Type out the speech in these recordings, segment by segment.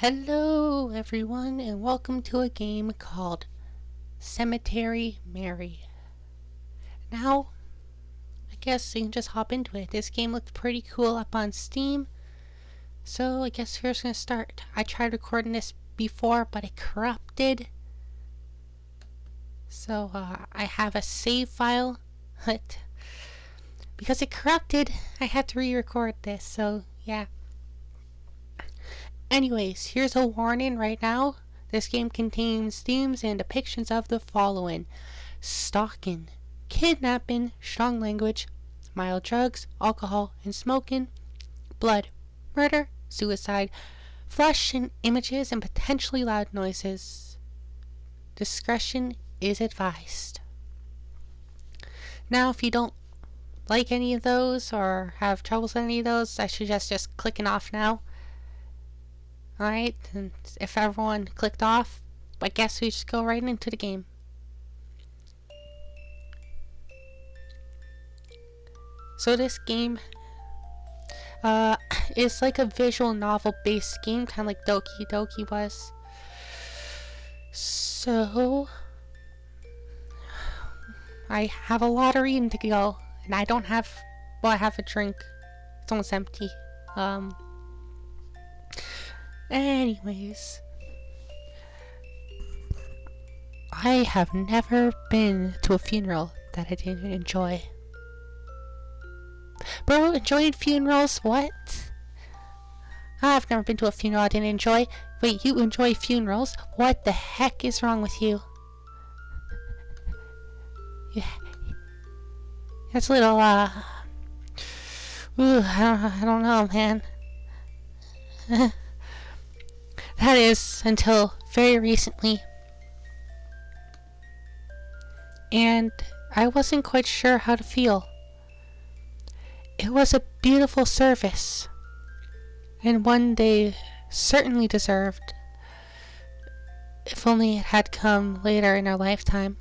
Hello everyone and welcome to a game called Cemetery Mary. Now, I guess you can just hop into it. This game looked pretty cool up on Steam, so I guess we're just gonna start. I tried recording this before, but it corrupted. So I have a save file, but because it corrupted, I had to re-record this, so yeah. Anyways, here's a warning right now. This game contains themes and depictions of the following: stalking, kidnapping, strong language, mild drugs, alcohol and smoking, blood, murder, suicide, flashing images, and potentially loud noises. Discretion is advised. Now, if you don't like any of those or have troubles with any of those, I suggest just clicking off now. Alright, and if everyone clicked off, I guess we just go right into the game. So this game is like a visual novel based game, kind of like Doki Doki was. So I have a lot of reading to go, and I don't have, well, I have a drink. It's almost empty. Anyways, I have never been to a funeral that I didn't enjoy. Bro, enjoying funerals? What? I've never been to a funeral I didn't enjoy. Wait, you enjoy funerals? What the heck is wrong with you? Yeah. That's a little, I don't know, man. That is, until very recently. And I wasn't quite sure how to feel. It was a beautiful service, and one they certainly deserved, if only it had come later in our lifetime.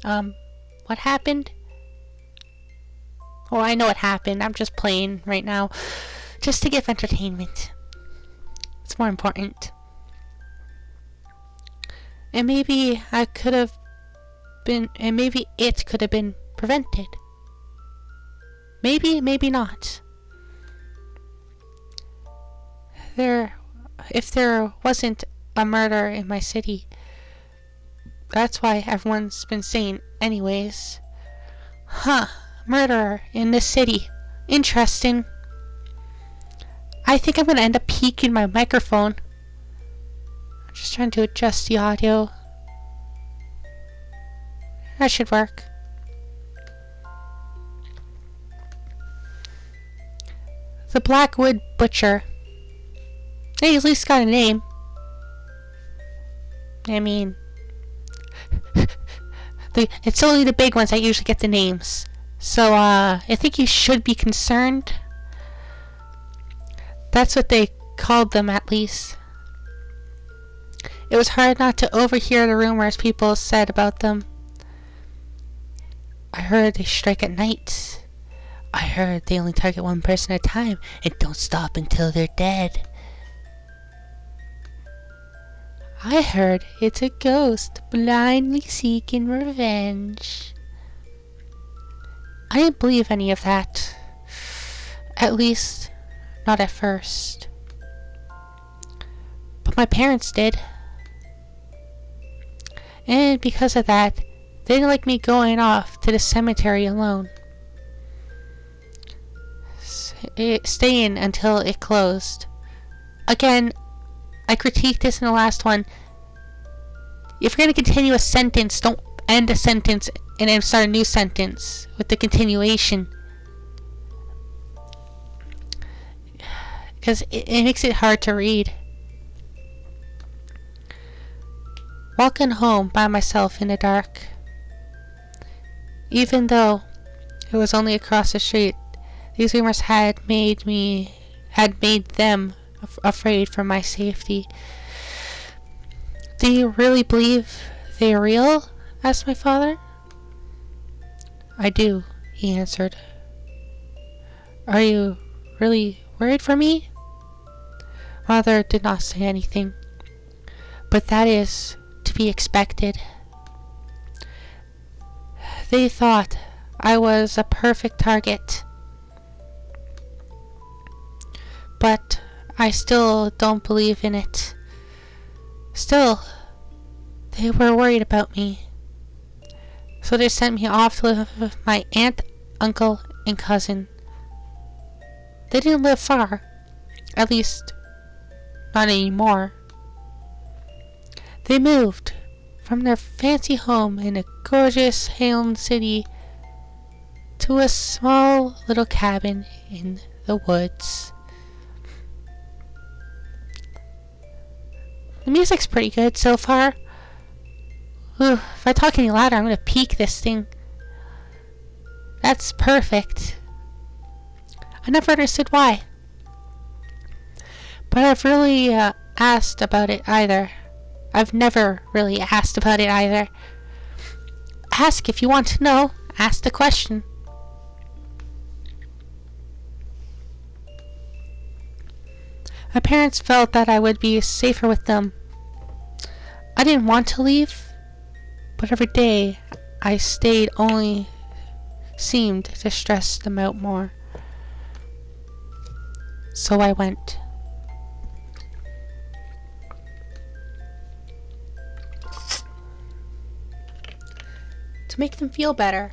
What happened? Well, I know what happened. I'm just playing right now, just to give entertainment. It's more important. And maybe I could have been, and maybe it could have been prevented. Maybe, maybe not. If there wasn't a murder in my city, that's why everyone's been saying anyways. Huh, murderer in this city. Interesting. I think I'm gonna end up peeking my microphone. I'm just trying to adjust the audio. That should work. The Blackwood Butcher. Hey, at least got a name. I mean, it's only the big ones that usually get the names. So, I think you should be concerned. That's what they called them, at least. It was hard not to overhear the rumors people said about them. I heard they strike at night. I heard they only target one person at a time and don't stop until they're dead. I heard it's a ghost blindly seeking revenge. I didn't believe any of that. At least, not at first. But my parents did. And because of that, they didn't like me going off to the cemetery alone. Staying until it closed. Again, I critiqued this in the last one. If you're going to continue a sentence, don't end a sentence and then start a new sentence with the continuation. Because it makes it hard to read. Walking home by myself in the dark. Even though it was only across the street, these rumors had made them afraid for my safety. Do you really believe they're real? Asked my father. I do, he answered. Are you really worried for me? Mother did not say anything, but that is to be expected. They thought I was a perfect target, but I still don't believe in it. Still, they were worried about me, so they sent me off to live with my aunt, uncle, and cousin. They didn't live far, at least not anymore. They moved from their fancy home in a gorgeous Highland city to a small little cabin in the woods. The music's pretty good so far. Ooh, if I talk any louder, I'm gonna peak this thing. That's perfect. I never understood why. But I've really asked about it either. I've never really asked about it either. Ask if you want to know. Ask the question. My parents felt that I would be safer with them. I didn't want to leave, but every day I stayed only seemed to stress them out more. So I went. To make them feel better.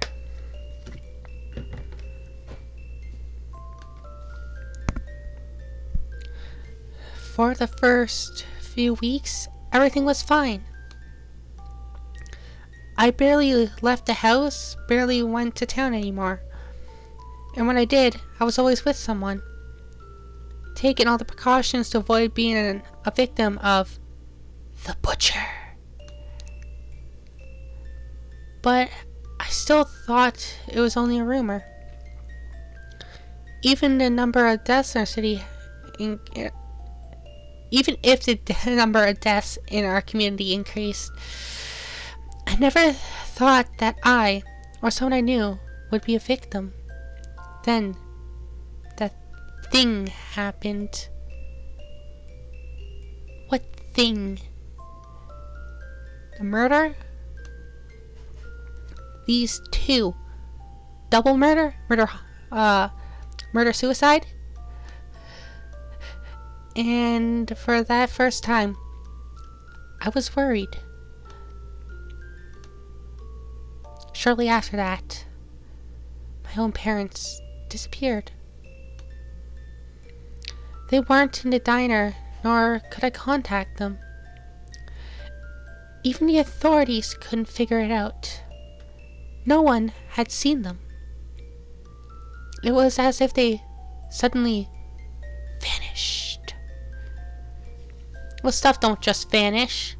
For the first few weeks, everything was fine. I barely left the house, barely went to town anymore. And when I did, I was always with someone, taking all the precautions to avoid being a victim of the butcher. But I still thought it was only a rumor. Even the number of deaths in our city, even if the number of deaths in our community increased, I never thought that I, or someone I knew, would be a victim. Then, that thing happened. What thing? The murder? These two. Double murder? Murder-suicide? And for that first time, I was worried. Shortly after that, my own parents disappeared. They weren't in the diner, nor could I contact them. Even the authorities couldn't figure it out. No one had seen them. It was as if they suddenly vanished. Well, stuff don't just vanish.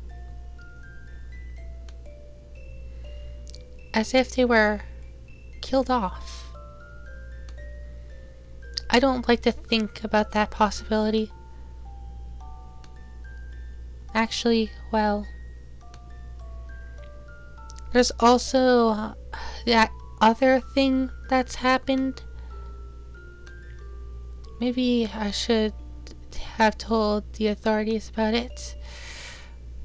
As if they were killed off. I don't like to think about that possibility. Actually, well, there's also that other thing that's happened. Maybe I should have told the authorities about it,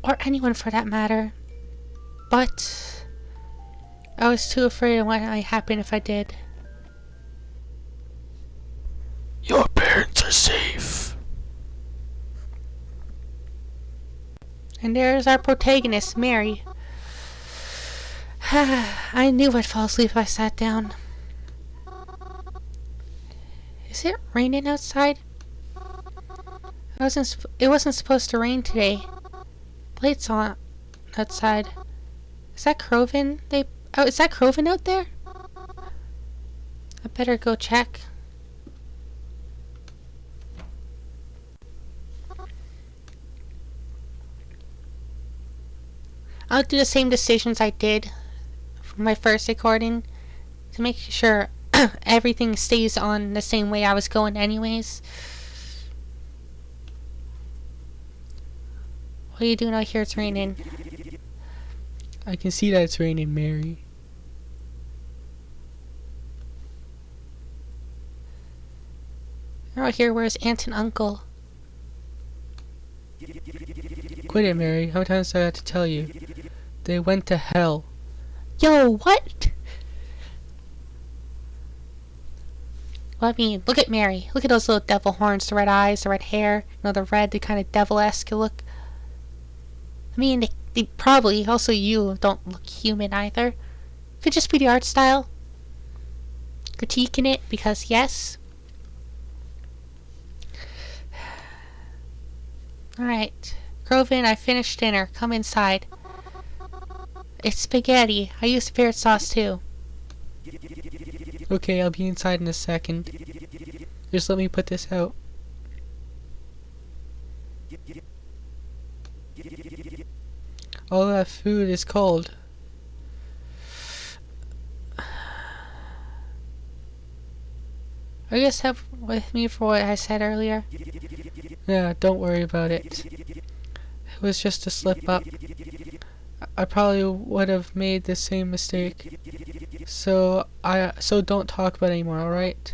or anyone for that matter, but I was too afraid of what might happen if I did. Your parents are safe. And there's our protagonist, Mary. I knew I'd fall asleep if I sat down. Is it raining outside? It wasn't supposed to rain today. Lights on outside. Is that Croven? Is that Croven out there? I better go check. I'll do the same decisions I did for my first recording to make sure everything stays on the same way I was going anyways. What are you doing out here? It's raining. I can see that it's raining, Mary. You're out here, where's Aunt and Uncle? Quit it, Mary. How many times do I have to tell you? They went to hell. Yo, what? Well, I mean, look at Mary. Look at those little devil horns, the red eyes, the red hair, the red, the kind of devil-esque look. I mean, they probably, also you, don't look human either. Could just be the art style. Critiquing it, because yes. Alright. Groven, I finished dinner. Come inside. It's spaghetti. I used favorite sauce too. Okay, I'll be inside in a second. Just let me put this out. All that food is cold. Are you upset with me for what I said earlier? Yeah, don't worry about it. It was just a slip up. I probably would have made the same mistake. So don't talk about it anymore, alright?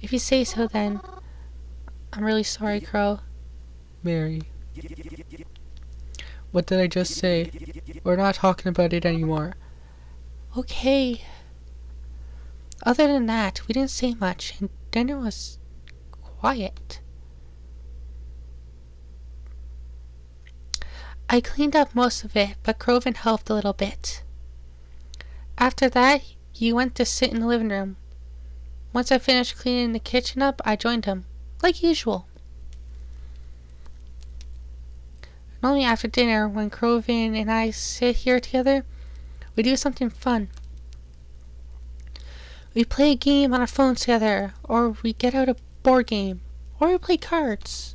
If you say so, then. I'm really sorry, Crow. Mary. What did I just say? We're not talking about it anymore. Okay. Other than that, we didn't say much, and dinner was quiet. I cleaned up most of it, but Groven helped a little bit. After that, he went to sit in the living room. Once I finished cleaning the kitchen up, I joined him, like usual. Normally after dinner, when Groven and I sit here together, we do something fun. We play a game on our phones together, or we get out a board game, or we play cards.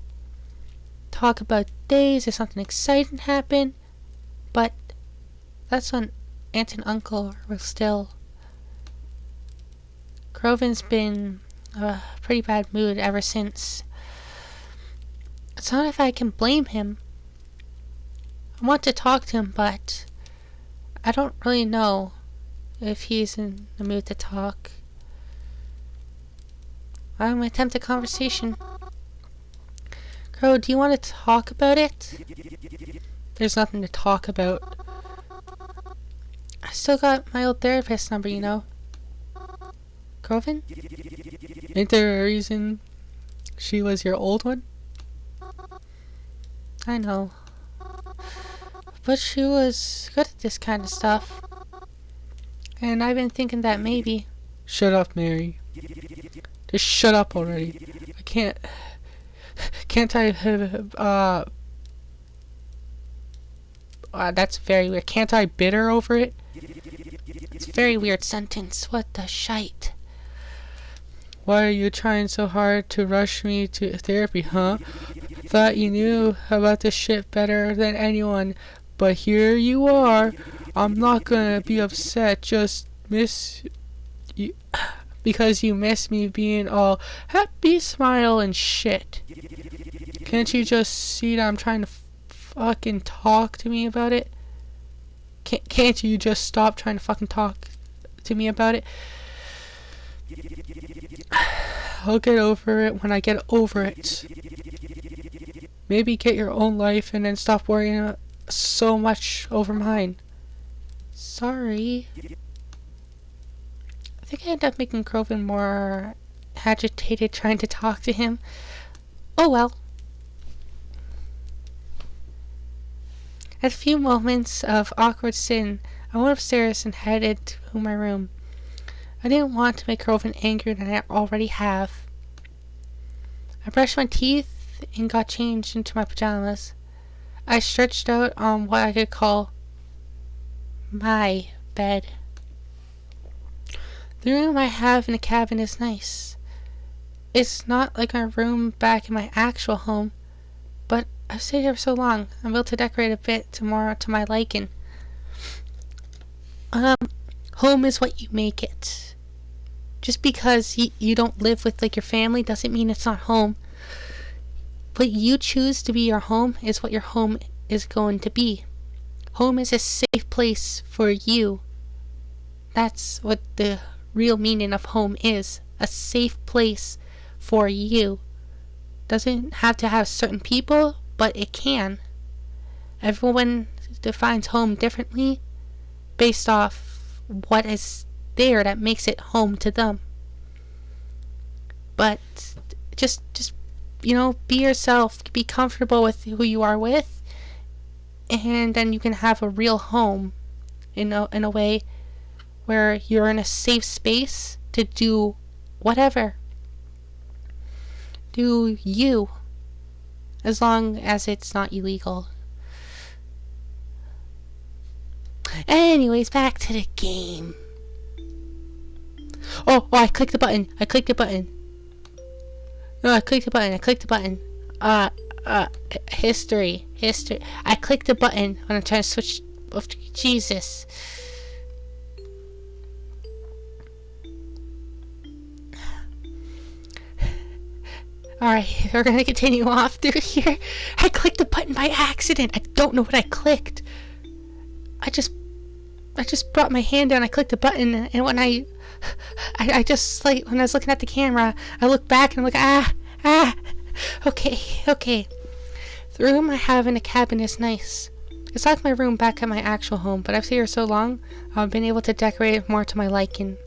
Talk about days if something exciting happened, but that's when Aunt and Uncle were still. Groven's been a pretty bad mood ever since. It's not if I can blame him. I want to talk to him, but I don't really know if he's in the mood to talk. I'm gonna attempt a conversation. Crow, do you want to talk about it? There's nothing to talk about. I still got my old therapist number, you know. Groven? Ain't there a reason she was your old one? I know. But she was good at this kind of stuff. And I've been thinking that maybe. Shut up, Mary. Just shut up already. I can't I, that's very weird. Can't I bitter over it? It's a very weird sentence. What the shite? Why are you trying so hard to rush me to therapy, huh? Thought you knew about this shit better than anyone, but here you are. I'm not gonna be upset, just miss you because you miss me being all happy smile and shit. Can't you just see that I'm trying to fucking talk to me about it? Can't you just stop trying to fucking talk to me about it? I'll get over it when I get over it. Maybe get your own life and then stop worrying so much over mine. Sorry. I think I ended up making Groven more agitated trying to talk to him. Oh well. At a few moments of awkward sin, I went upstairs and headed to my room. I didn't want to make Groven angrier than I already have. I brushed my teeth and got changed into my pajamas. I stretched out on what I could call my bed. The room I have in the cabin is nice. It's not like my room back in my actual home, but I've stayed here for so long, I'm able to decorate a bit more to my liking. Home is what you make it. Just because you don't live with like your family doesn't mean it's not home. What you choose to be your home is what your home is going to be. Home is a safe place for you. That's what the real meaning of home is. A safe place for you. Doesn't have to have certain people but it can. Everyone defines home differently based off what is there that makes it home to them. But just be yourself, be comfortable with who you are with, and then you can have a real home in a way where you're in a safe space to do whatever. Do you, as long as it's not illegal. Anyways, back to the game. Oh, I clicked the button. No, I clicked the button. History. I clicked the button when I'm trying to switch. Jesus. Alright, we're gonna continue off through here. I clicked the button by accident. I don't know what I clicked. I just brought my hand down, I clicked the button, and when I just, like, when I was looking at the camera, I looked back and I'm like, okay. The room I have in the cabin is nice. It's like my room back at my actual home, but I've stayed here so long, I've been able to decorate it more to my liking.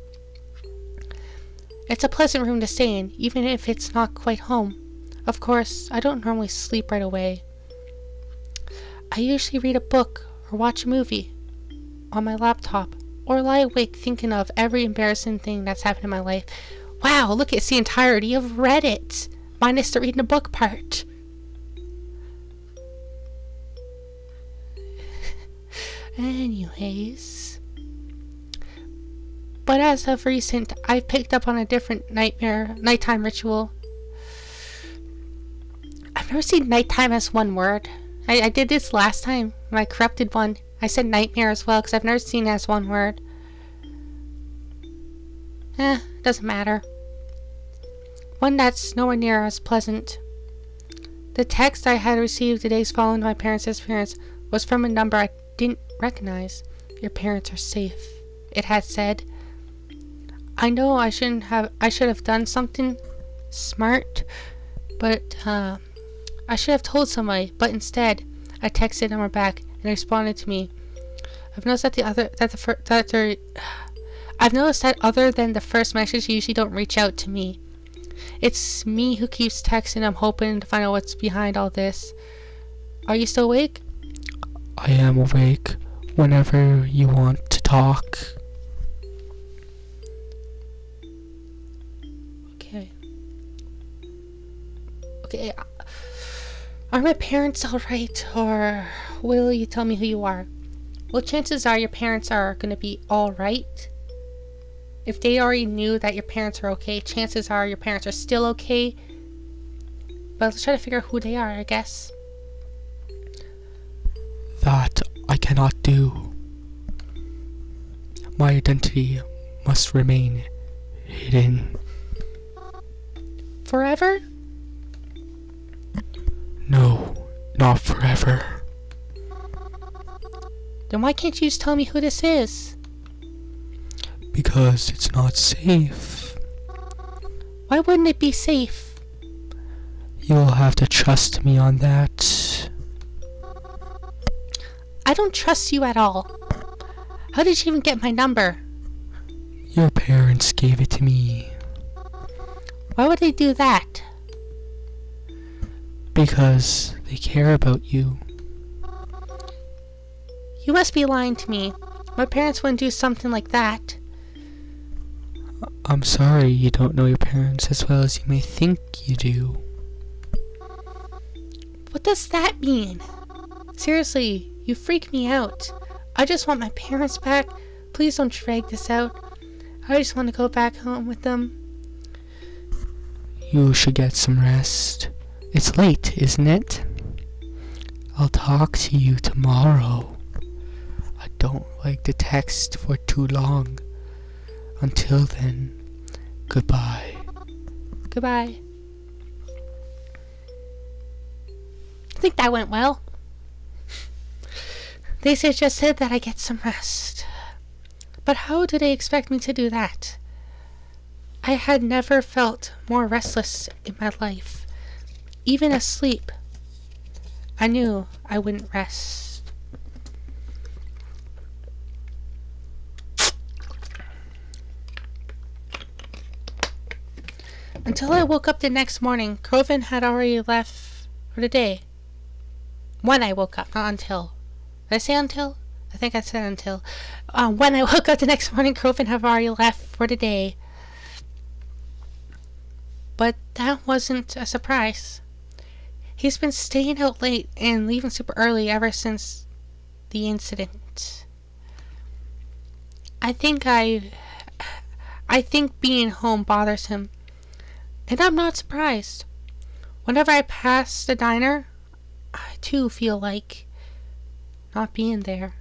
It's a pleasant room to stay in, even if it's not quite home. Of course, I don't normally sleep right away. I usually read a book or watch a movie on my laptop, or lie awake thinking of every embarrassing thing that's happened in my life. Wow, look, it's the entirety of Reddit, minus the reading a book part. Anyways, but as of recent, I've picked up on a different nighttime ritual. I've never seen nighttime as one word. I did this last time, my corrupted one. I said nightmare as well, because I've never seen it as one word. Doesn't matter. One that's nowhere near as pleasant. The text I had received the days following my parents' disappearance was from a number I didn't recognize. Your parents are safe, it had said. I know I should have done something smart, but I should have told somebody, but instead I texted number back and they responded to me. I've noticed that other than the first message, you usually don't reach out to me. It's me who keeps texting. I'm hoping to find out what's behind all this. Are you still awake? I am awake whenever you want to talk. Okay. Are my parents alright, or will you tell me who you are? Well, chances are your parents are going to be alright. If they already knew that your parents are okay, chances are your parents are still okay. But let's try to figure out who they are, I guess. That I cannot do. My identity must remain hidden. Forever? No, not forever. Then why can't you just tell me who this is? Because it's not safe. Why wouldn't it be safe? You'll have to trust me on that. I don't trust you at all. How did you even get my number? Your parents gave it to me. Why would they do that? Because they care about you. You must be lying to me. My parents wouldn't do something like that. I'm sorry you don't know your parents as well as you may think you do. What does that mean? Seriously, you freak me out. I just want my parents back. Please don't drag this out. I just want to go back home with them. You should get some rest. It's late, isn't it? I'll talk to you tomorrow. I don't like to text for too long. Until then, goodbye. Goodbye. I think that went well. They just said that I get some rest. But how do they expect me to do that? I had never felt more restless in my life. Even asleep. I knew I wouldn't rest. Until I woke up the next morning, Coven had already left for the day. When I woke up, not until. Did I say until? I think I said until. When I woke up the next morning, Coven had already left for the day. But that wasn't a surprise. He's been staying out late and leaving super early ever since the incident. I think being home bothers him. And I'm not surprised. Whenever I pass the diner, I too feel like not being there.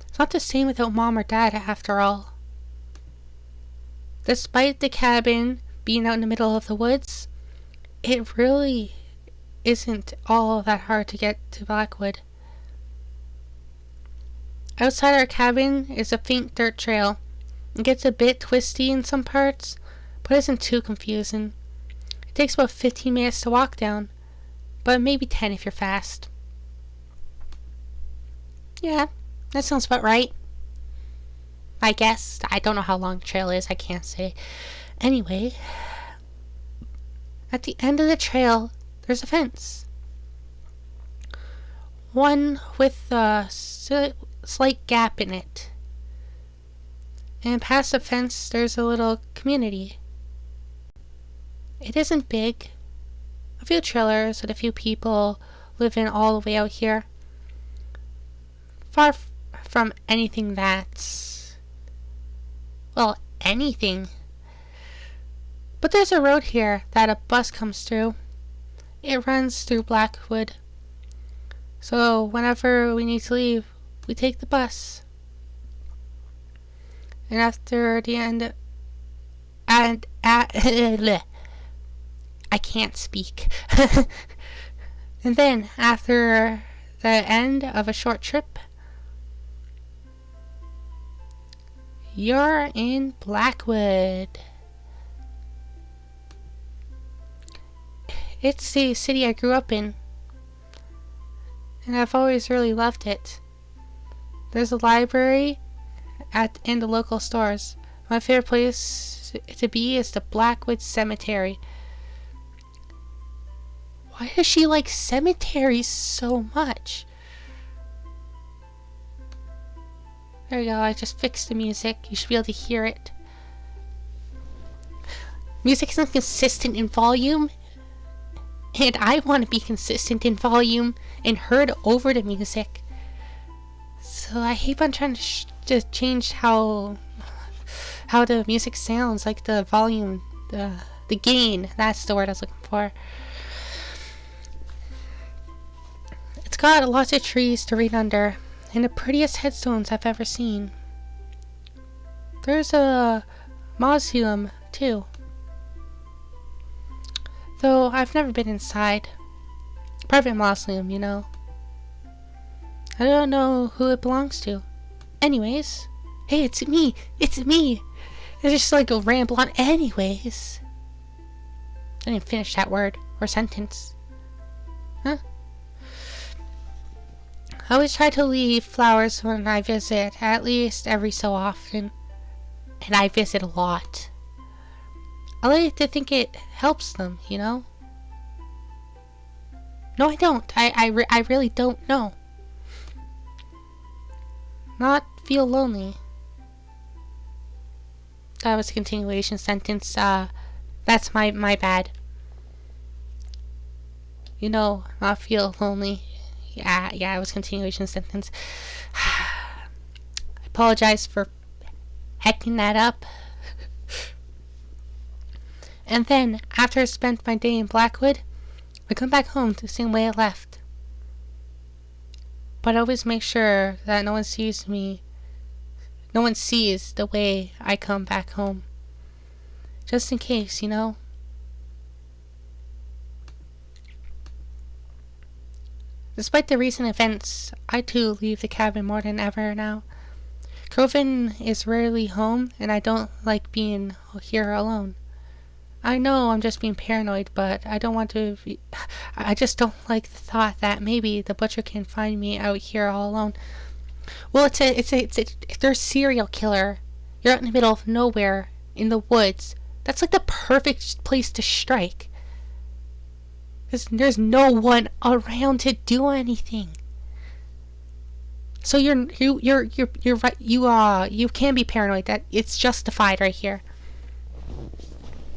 It's not the same without Mom or Dad, after all. Despite the cabin being out in the middle of the woods, it really isn't all that hard to get to Blackwood. Outside our cabin is a faint dirt trail. It gets a bit twisty in some parts, but isn't too confusing. It takes about 15 minutes to walk down, but maybe 10 if you're fast. Yeah, that sounds about right. I guess. I don't know how long the trail is, I can't say. Anyway, at the end of the trail, there's a fence. One with a slight gap in it. And past the fence, there's a little community. It isn't big. A few trailers and a few people living all the way out here. Far from anything that's... well, anything. But there's a road here that a bus comes through. It runs through Blackwood. So whenever we need to leave, we take the bus. And after the end... I can't speak. And then, after the end of a short trip, you're in Blackwood. It's the city I grew up in, and I've always really loved it. There's a library and the local stores. My favorite place to be is the Blackwood Cemetery. Why does she like cemeteries so much? There you go, I just fixed the music. You should be able to hear it. Music isn't consistent in volume, and I want to be consistent in volume and heard over the music. So I keep on trying to change how the music sounds, like the volume, the gain. That's the word I was looking for. It's got lots of trees to read under, and the prettiest headstones I've ever seen. There's a mausoleum, too. Though I've never been inside. Private mausoleum, you know. I don't know who it belongs to. Anyways. Hey, it's me! It's me! It's just like a ramble on. Anyways. I didn't finish that word or sentence. Huh? I always try to leave flowers when I visit, at least every so often. And I visit a lot. I like to think it helps them, you know? No, I don't. I really don't know. Not feel lonely. That was a continuation sentence. That's my bad. You know, not feel lonely. Yeah, it was a continuation sentence. I apologize for hecking that up. And then, after I spent my day in Blackwood, I come back home the same way I left. But I always make sure that no one sees the way I come back home. Just in case, you know? Despite the recent events, I too leave the cabin more than ever now. Coven is rarely home, and I don't like being here alone. I know I'm just being paranoid, but I don't want to be, I just don't like the thought that maybe the butcher can find me out here all alone. Well, if they're a serial killer, you're out in the middle of nowhere, in the woods. That's like the perfect place to strike. Because there's no one around to do anything. So you're right. You can be paranoid. That it's justified right here.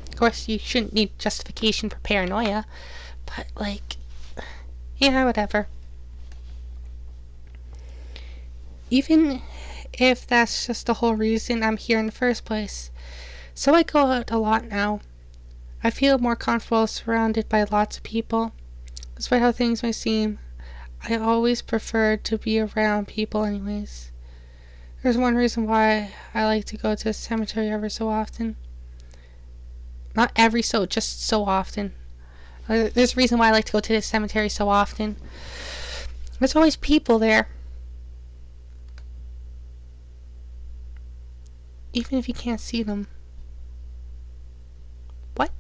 Of course, you shouldn't need justification for paranoia, but like, yeah, whatever. Even if that's just the whole reason I'm here in the first place. So I go out a lot now. I feel more comfortable surrounded by lots of people. Despite how things may seem, I always prefer to be around people anyways. There's one reason why I like to go to the cemetery every so often. Not every so, just so often. There's a reason why I like to go to the cemetery so often. There's always people there. Even if you can't see them. What?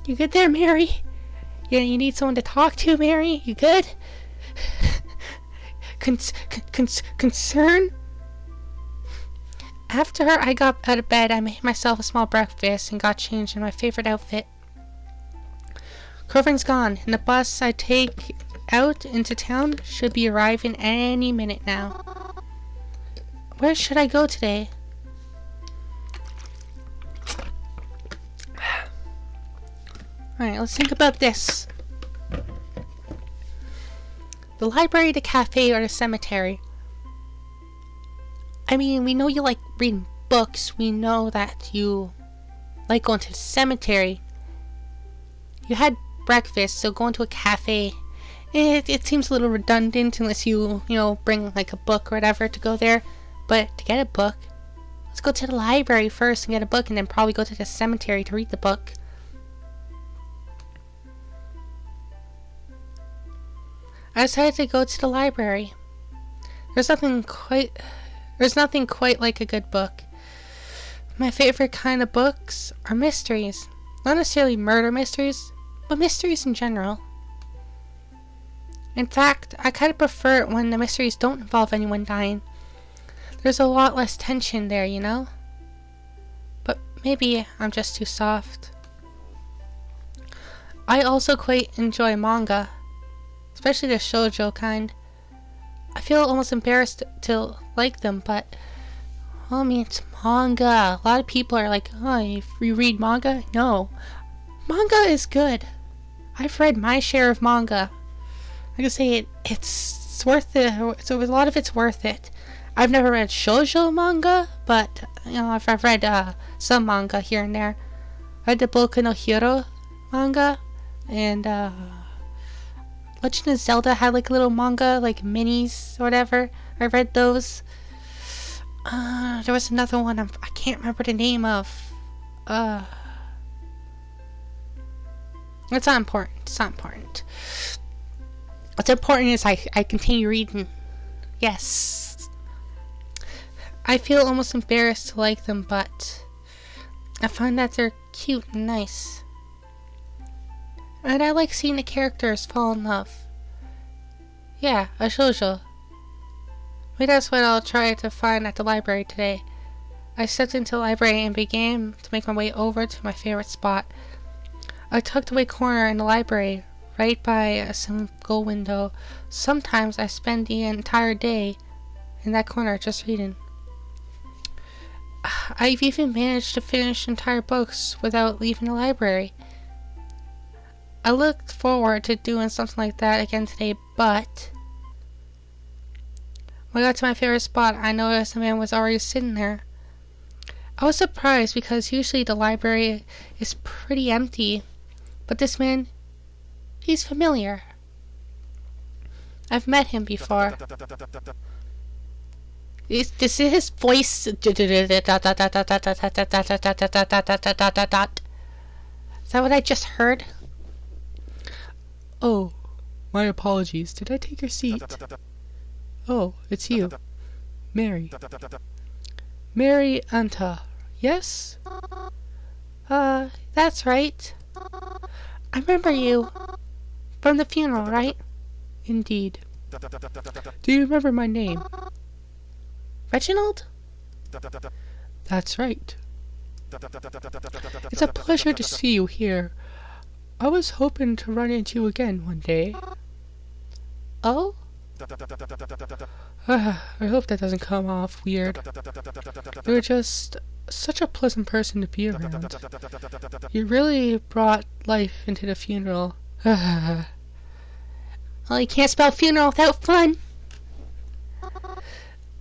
You good there, Mary? Yeah, you need someone to talk to, Mary? You good? Concern? After I got out of bed, I made myself a small breakfast and got changed in my favorite outfit. Girlfriend's gone, and the bus I take out into town should be arriving any minute now. Where should I go today? Alright, let's think about this. The library, the cafe, or the cemetery? I mean, we know you like reading books. We know that you like going to the cemetery. You had breakfast, so going to a cafe, it seems a little redundant unless you bring like a book or whatever to go there. But to get a book, let's go to the library first and get a book, and then probably go to the cemetery to read the book. I decided to go to the library. There's nothing quite like a good book. My favorite kind of books are mysteries. Not necessarily murder mysteries, but mysteries in general. In fact, I kind of prefer it when the mysteries don't involve anyone dying. There's a lot less tension there, you know? But maybe I'm just too soft. I also quite enjoy manga, especially the shoujo kind. I feel almost embarrassed to like them, but well, I mean, it's manga. A lot of people are like, oh, you read manga? No. Manga is good. I've read my share of manga. I can say it's worth it. So a lot of it's worth it. I've never read shoujo manga, but I've read some manga here and there. I read the Boku no Hero manga, and Legend of Zelda had like a little manga, like minis or whatever. I read those. There was another one I can't remember the name of. It's not important. It's not important. What's important is I continue reading. Yes. I feel almost embarrassed to like them, but I find that they're cute and nice. And I like seeing the characters fall in love. Yeah, a shoujo. Maybe that's what I'll try to find at the library today. I stepped into the library and began to make my way over to my favorite spot. A tucked away corner in the library, right by a single window. Sometimes I spend the entire day in that corner just reading. I've even managed to finish entire books without leaving the library. I looked forward to doing something like that again today, but when I got to my favorite spot, I noticed a man was already sitting there. I was surprised because usually the library is pretty empty, but this man, he's familiar. I've met him before. Is this his voice? Is that what I just heard? Oh, my apologies. Did I take your seat? Oh, it's you. Mary. Mary Anta, yes? That's right. I remember you. From the funeral, right? Indeed. Do you remember my name? Reginald? That's right. It's a pleasure to see you here. I was hoping to run into you again one day. Oh? I hope that doesn't come off weird. You were just such a pleasant person to be around. You really brought life into the funeral. Well, you can't spell funeral without fun.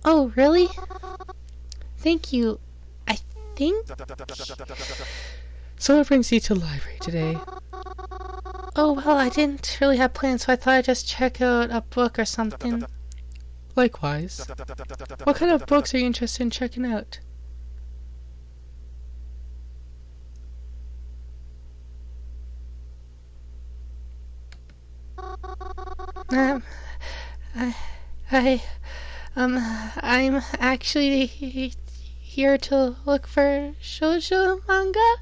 Oh, really? Thank you. I think... So what brings you to the library today? Oh, well, I didn't really have plans, so I thought I'd just check out a book or something. Likewise. What kind of books are you interested in checking out? I'm actually here to look for shoujo manga.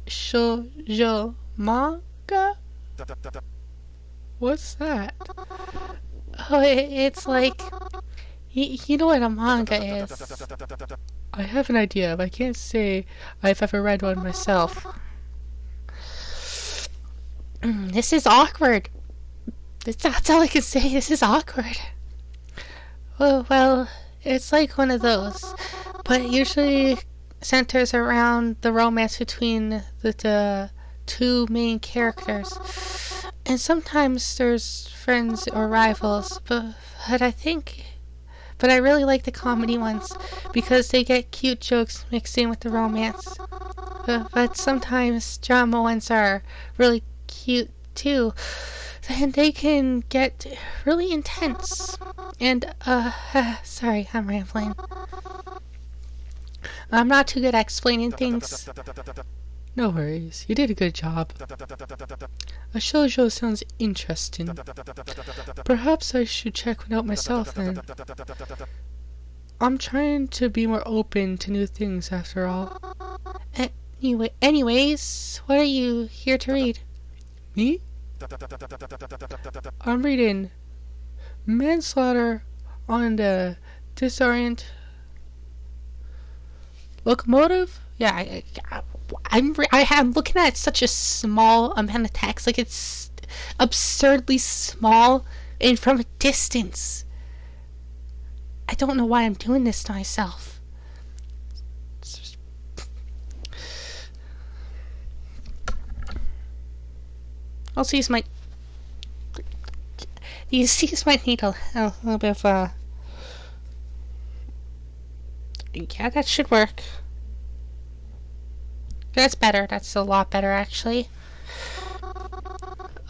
Shoujo manga? What's that? Oh, it's like... You know what a manga is. I have an idea, but I can't say I've ever read one myself. This is awkward. That's all I can say. This is awkward. Well, it's like one of those. But it usually centers around the romance between the two main characters. And sometimes there's friends or rivals, but I really like the comedy ones because they get cute jokes mixed in with the romance. But sometimes drama ones are really cute too, and they can get really intense. And sorry, I'm rambling. I'm not too good at explaining things. No worries, you did a good job. A shoujo sounds interesting. Perhaps I should check one out myself then. I'm trying to be more open to new things after all. Anyways, what are you here to read? Me? I'm reading Manslaughter on the Disorient Locomotive? Yeah, I'm looking at such a small amount of text, like it's absurdly small and from a distance. I don't know why I'm doing this to myself. Also use my needle. A little bit of yeah, that should work. That's better. That's a lot better, actually.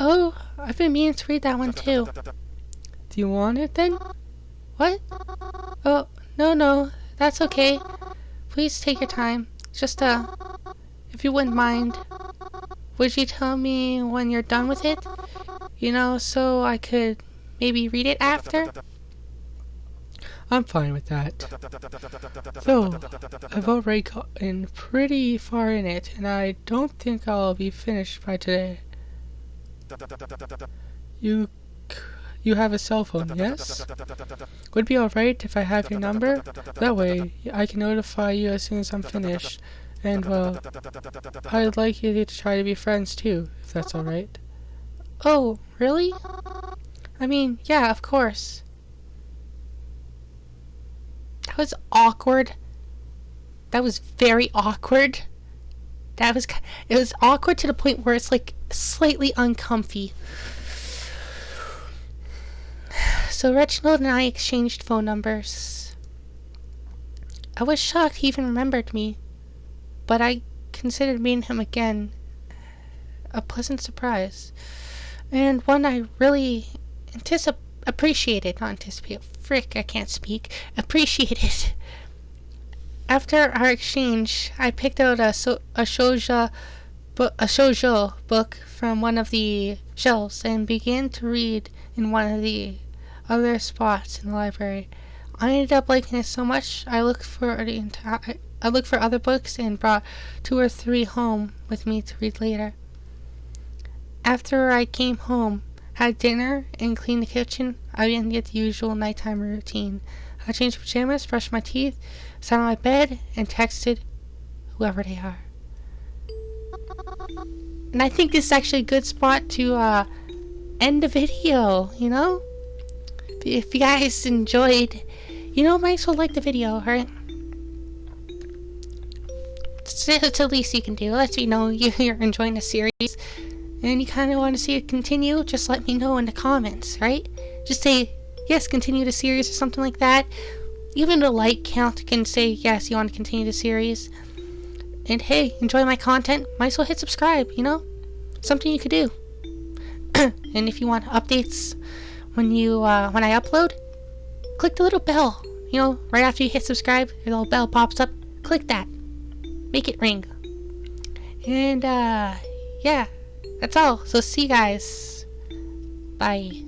Oh, I've been meaning to read that one, too. Do you want it then? What? Oh, no. That's okay. Please take your time. Just, if you wouldn't mind, would you tell me when you're done with it? You know, so I could maybe read it after? I'm fine with that. Though, I've already gotten pretty far in it, and I don't think I'll be finished by today. You have a cell phone, yes? Would it be alright if I have your number? That way, I can notify you as soon as I'm finished. And, well, I'd like you to try to be friends too, if that's alright. Oh, really? I mean, yeah, of course. That was awkward. That was very awkward. It was awkward to the point where it's like slightly uncomfy. So Reginald and I exchanged phone numbers. I was shocked he even remembered me, but I considered meeting him again a pleasant surprise, and one I really appreciated. I can't speak. Appreciated. After our exchange, I picked out a shoujo book from one of the shelves and began to read in one of the other spots in the library. I ended up liking it so much, I looked for other books and brought 2 or 3 home with me to read later. After I came home, had dinner, and cleaned the kitchen, I began to get the usual nighttime routine. I changed pajamas, brushed my teeth, sat on my bed, and texted whoever they are. And I think this is actually a good spot to end the video, you know? If you guys enjoyed, might as well like the video, right? It's the least you can do. Let me know you're enjoying the series and you kind of want to see it continue. Just let me know in the comments, right? Just say, yes, continue the series or something like that. Even the like count can say, yes, you want to continue the series. And hey, enjoy my content, might as well hit subscribe, Something you could do. And if you want updates when I upload, click the little bell. Right after you hit subscribe, your little bell pops up. Click that. Make it ring. And yeah, that's all. So see you guys. Bye.